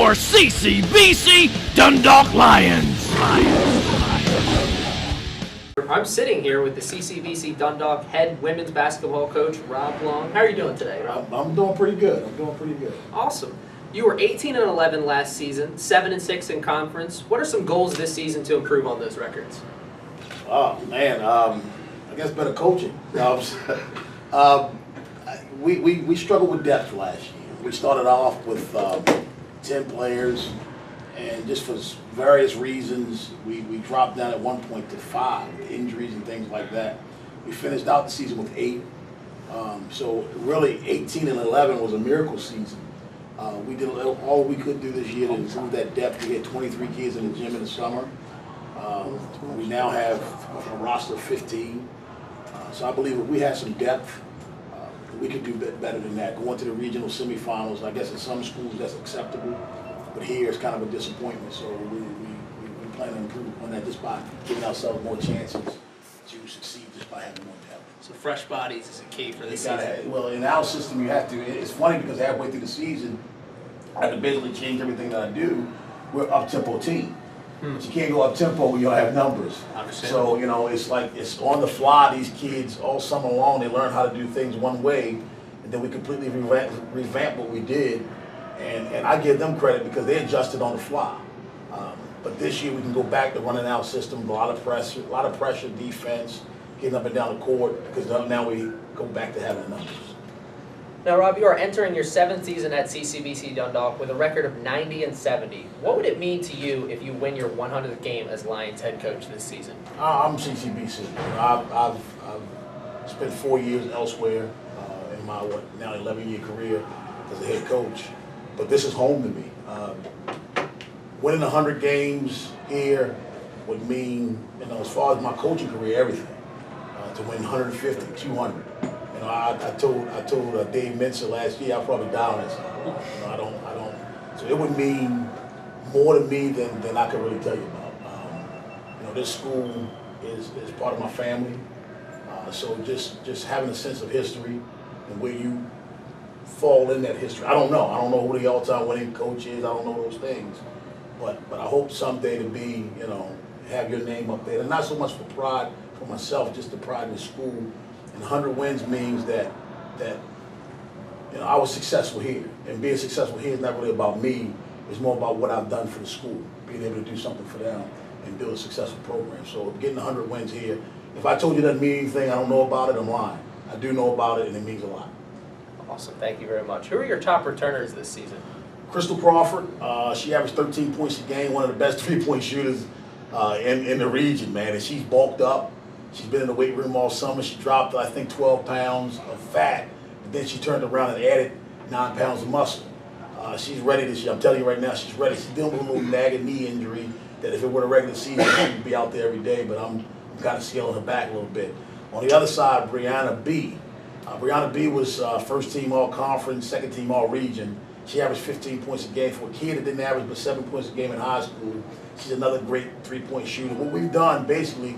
your CCBC Dundalk Lions. I'm sitting here with the CCBC Dundalk head women's basketball coach, Rob Long. How are you doing today, Rob? I'm doing pretty good. Awesome. You were 18-11 last season, 7-6 in conference. What are some goals this season to improve on those records? Oh man, I guess better coaching. We struggled with depth last year. We started off with 10 players, and just for various reasons, we dropped down at one point to 5, injuries and things like that. We finished out the season with 8. So really, 18-11 was a miracle season. We did all we could do this year to improve that depth. We had 23 kids in the gym in the summer. We now have a roster of 15. So I believe if we had some depth, we could do better than that. Going to the regional semifinals, I guess in some schools that's acceptable, but here it's kind of a disappointment. So we plan to improve on that just by giving ourselves more chances to succeed just by having more depth. So fresh bodies is a key for this season. Well, in our system, you have to. It's funny because halfway through the season, I had to basically change everything that I do. We're up-tempo team. But you can't go up-tempo when you don't have numbers. So, it's like it's on the fly. These kids, all summer long, they learn how to do things one way, and then we completely revamp what we did. And I give them credit because they adjusted on the fly. But this year we can go back to running our system, a lot of pressure, defense, getting up and down the court, because now we go back to having numbers. Now, Rob, you are entering your 7th season at CCBC Dundalk with a record of 90-70. What would it mean to you if you win your 100th game as Lions head coach this season? I'm CCBC. I've spent 4 years elsewhere in my now 11-year career as a head coach, but this is home to me. Winning 100 games here would mean, as far as my coaching career, everything. To win 150, 200. I told Dave Mincer last year I'll probably die on this. I don't. So it would mean more to me than I could really tell you about. This school is part of my family. So just having a sense of history and where you fall in that history. I don't know. I don't know who the all-time winning coach is. I don't know those things. But I hope someday to be, have your name up there. And not so much for pride for myself, just the pride in the school. And 100 wins means that I was successful here. And being successful here is not really about me. It's more about what I've done for the school, being able to do something for them and build a successful program. So getting 100 wins here, if I told you that doesn't mean anything, I don't know about it, I'm lying. I do know about it, and it means a lot. Awesome. Thank you very much. Who are your top returners this season? Crystal Crawford, she averaged 13 points a game, one of the best three-point shooters in the region, man. And she's bulked up. She's been in the weight room all summer. She dropped, I think, 12 pounds of fat, but then she turned around and added 9 pounds of muscle. She's ready this year. I'm telling you right now, she's ready. She's dealing with a little nagging knee injury that if it were a regular season, she would be out there every day, but I'm kind of scaling her back a little bit. On the other side, Brianna B. Brianna B was first team all-conference, second team all-region. She averaged 15 points a game. For a kid that didn't average but 7 points a game in high school, she's another great three-point shooter. What we've done, basically,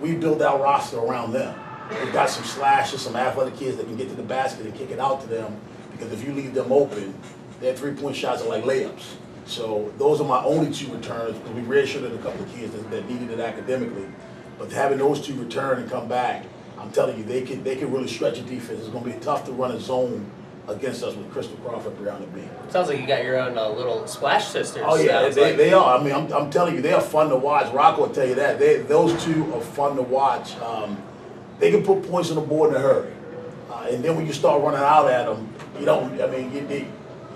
we built our roster around them. We've got some slashers, some athletic kids that can get to the basket and kick it out to them, because if you leave them open, their three-point shots are like layups. So those are my only 2 returns, because we redshirted a couple of kids that needed it academically. But having those 2 return and come back, I'm telling you, they can really stretch a defense. It's going to be tough to run a zone against us with Crystal Crawford, Brianna B. Sounds like you got your own little Splash Sisters. Oh yeah, they are. I mean, I'm telling you, they are fun to watch. Rocco will tell you that. Those 2 are fun to watch. They can put points on the board in a hurry, and then when you start running out at them, you don't. I mean,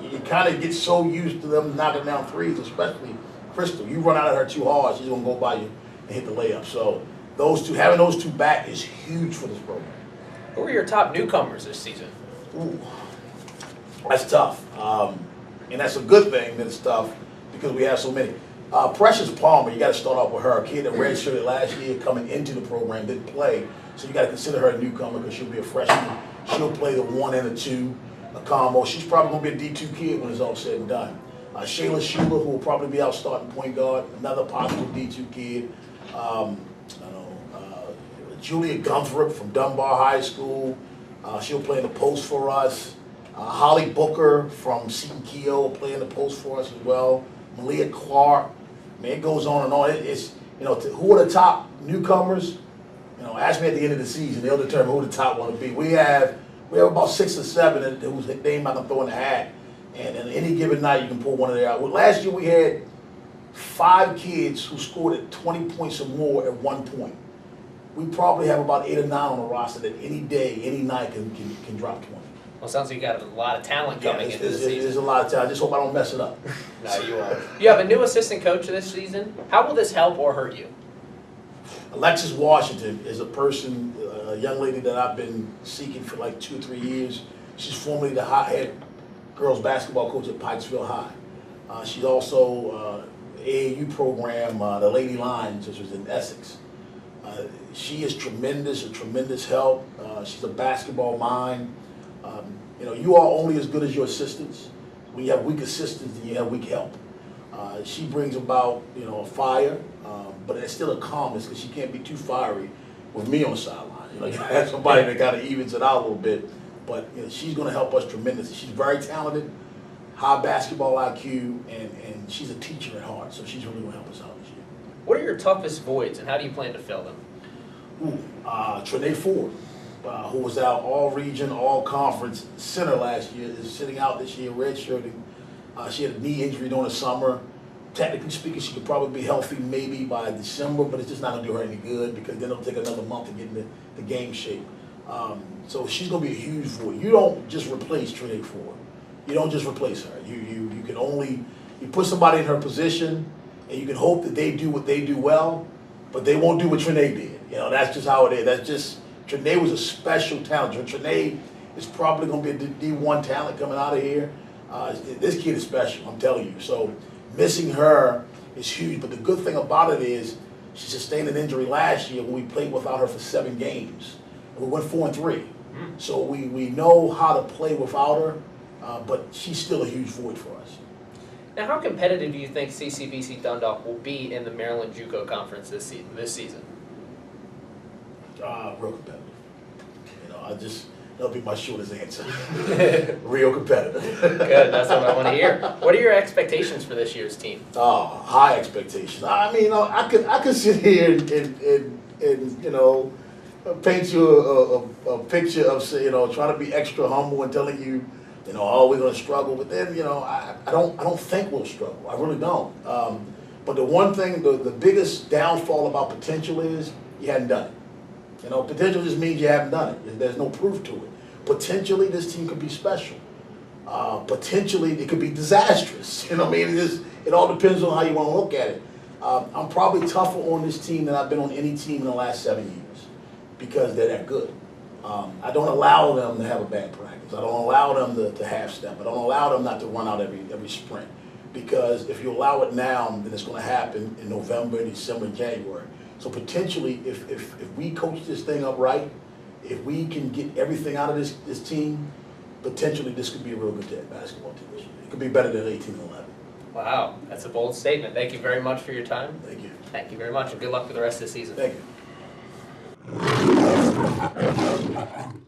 you kind of get so used to them knocking down threes, especially Crystal. You run out at her too hard, she's gonna go by you and hit the layup. So having those 2 back is huge for this program. Who are your top newcomers this season? Ooh. That's tough, and that's a good thing that it's tough because we have so many. Precious Palmer, you got to start off with her. A kid that redshirted last year coming into the program, didn't play, so you got to consider her a newcomer because she'll be a freshman. She'll play the 1 and the 2, a combo. She's probably going to be a D2 kid when it's all said and done. Shayla Schuler, who will probably be our starting point guard, another possible D2 kid. Julia Gunthrop from Dunbar High School. She'll play in the post for us. Holly Booker from Seton Keogh playing the post for us as well. Malia Clark. Man, it goes on and on. It's who are the top newcomers? Ask me at the end of the season. They'll determine who the top one to be. We have about 6 or 7 whose name I can throw in the hat. And on any given night, you can pull one of their out. Well, last year we had 5 kids who scored at 20 points or more at one point. We probably have about 8 or 9 on the roster that any day, any night can drop 20. Well, it sounds like you got a lot of talent coming into the season. There's a lot of talent. I just hope I don't mess it up. No, you won't. You have a new assistant coach this season. How will this help or hurt you? Alexis Washington is a person, a young lady that I've been seeking for like 2 or 3 years. She's formerly the head girls basketball coach at Pikesville High. She's also AAU program, the Lady Lions, which was in Essex. She is tremendous, a tremendous help. She's a basketball mind. You are only as good as your assistants. When you have weak assistants, then you have weak help. She brings about, a fire, but it's still a calmness because she can't be too fiery with me on the sideline. You have somebody that kind of evens it out a little bit. But she's going to help us tremendously. She's very talented, high basketball IQ, and she's a teacher at heart. So she's really going to help us out this year. What are your toughest voids, and how do you plan to fill them? Trinae Ford, who was our all-region, all-conference center last year, is sitting out this year, redshirting. She had a knee injury during the summer. Technically speaking, she could probably be healthy maybe by December, but it's just not going to do her any good because then it'll take another month to get in the game shape. So she's going to be a huge void. You don't just replace Trinae Ford. You don't just replace her. You can only put somebody in her position, and you can hope that they do what they do well, but they won't do what Trinae did. That's just how it is. That's just, Trinae was a special talent. Trinae is probably going to be a D1 talent coming out of here. This kid is special, I'm telling you. So missing her is huge, but the good thing about it is she sustained an injury last year when we played without her for 7 games. We went 4-3. So we know how to play without her, but she's still a huge void for us. Now, how competitive do you think CCBC Dundalk will be in the Maryland JUCO Conference this season? Real competitive. That'll be my shortest answer. Real competitive. Good, that's what I want to hear. What are your expectations for this year's team? High expectations. I mean, I could sit here and paint you a picture of, trying to be extra humble and telling you, we're going to struggle. But then, I don't think we'll struggle. I really don't. But the one thing, the biggest downfall about potential is you hadn't done it. Potential just means you haven't done it. There's no proof to it. Potentially, this team could be special. Potentially, it could be disastrous. It all depends on how you want to look at it. I'm probably tougher on this team than I've been on any team in the last 7 years because they're that good. I don't allow them to have a bad practice. I don't allow them to half step. I don't allow them not to run out every sprint. Because if you allow it now, then it's going to happen in November, December, January. So potentially, if we coach this thing up right, if we can get everything out of this team, potentially this could be a real good basketball team this year. It could be better than 18-11. Wow, that's a bold statement. Thank you very much for your time. Thank you. Thank you very much, and good luck for the rest of the season. Thank you.